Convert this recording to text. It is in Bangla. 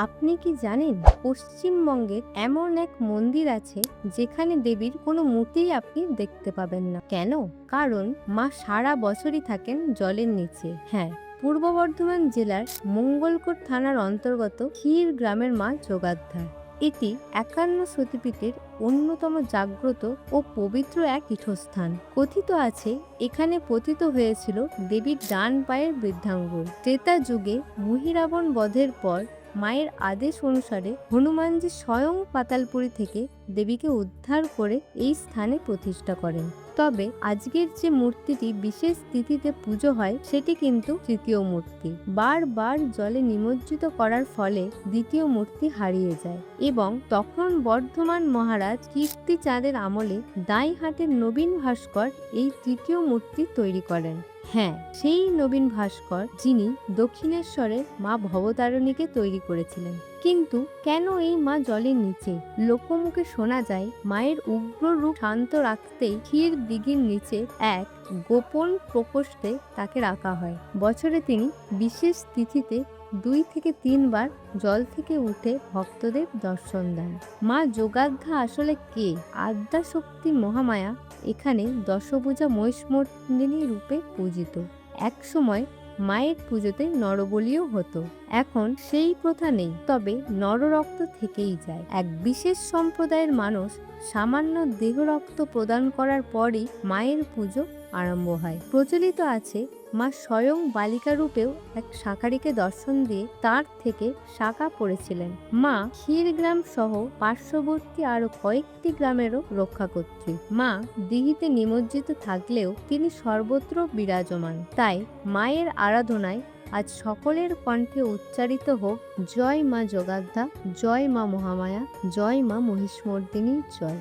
আপনি কি জানেন পশ্চিমবঙ্গে এমন এক মন্দির আছে যেখানে দেবীর কোনো মূর্তিই আপনি দেখতে পাবেন না? কেন? কারণ মা সারা বছরই থাকেন জলের নিচে। হ্যাঁ, পূর্ব বর্ধমান জেলার মঙ্গলকোট থানার অন্তর্গত ক্ষীর গ্রামের মা যোগাধ্যা। এটি ৫১ সতীপীঠের অন্যতম জাগ্রত ও পবিত্র এক পীঠস্থান। কথিত আছে এখানে পতিত হয়েছিল দেবীর ডান পায়ের বৃদ্ধাঙ্গুল। ত্রেতা যুগে মহিরাবণ বধের পর মায়ের আদেশ অনুসারে হনুমানজি স্বয়ং পাতালপুরী থেকে দেবীকে উদ্ধার করে এই স্থানে প্রতিষ্ঠা করেন। তবে আজকের যে মূর্তিটি বিশেষ তিথিতে পুজো হয় সেটি কিন্তু তৃতীয় মূর্তি। বারবার জলে নিমজ্জিত করার ফলে দ্বিতীয় মূর্তি হারিয়ে যায় এবং তখন বর্ধমান মহারাজ কীর্তিচাঁদের আমলে দাঁইহাটের নবীন ভাস্কর এই তৃতীয় মূর্তি তৈরি করেন। হ্যাঁ, সেই নবীন ভাস্কর যিনি দক্ষিণেশ্বরের মা ভবতারিণীকে তৈরি করেছিলেন। কিন্তু কেন এই মা জলের নিচে? লোকমুখে শোনা যায় মায়ের উগ্র রূপ শান্ত রাখতেই ক্ষীর দিঘির নিচে এক গোপন প্রকোষ্ঠে তাকে রাখা হয়। বছরে তিনি বিশেষ তিথিতে ২ থেকে ৩ বার জল থেকে উঠে ভক্তদের দর্শন দেন। মা যোগাধ্যা আসলে কে? আদ্যাশক্তি মহামায়া এখানে দশভুজা মহিষমর্দিনী রূপে পূজিত। একসময় মায়ের পুজোতে নরবলিও হতো। এখন সেই প্রথা নেই, তবে নররক্ত থেকেই যায়। এক বিশেষ সম্প্রদায়ের মানুষ সামান্য দেহ রক্ত প্রদান করার পরই মায়ের পুজো আরম্ভ হয়। প্রচলিত আছে মা স্বয়ং বালিকা রূপেও এক শাঁখারীকে দর্শন দিয়ে তার থেকে শাখা পড়েছিলেন। মা ক্ষীরগ্রাম সহ পার্শ্ববর্তী আরো কয়েকটি গ্রামেরও রক্ষাকর্ত্রী। মা দিঘিতে নিমজ্জিত থাকলেও তিনি সর্বত্র বিরাজমান। তাই মায়ের আরাধনায় আজ সকলের কণ্ঠে উচ্চারিত হোক জয় মা যোগাধ্যা, জয় মা মহামায়া, জয় মা মহিষমর্দিনী, জয়।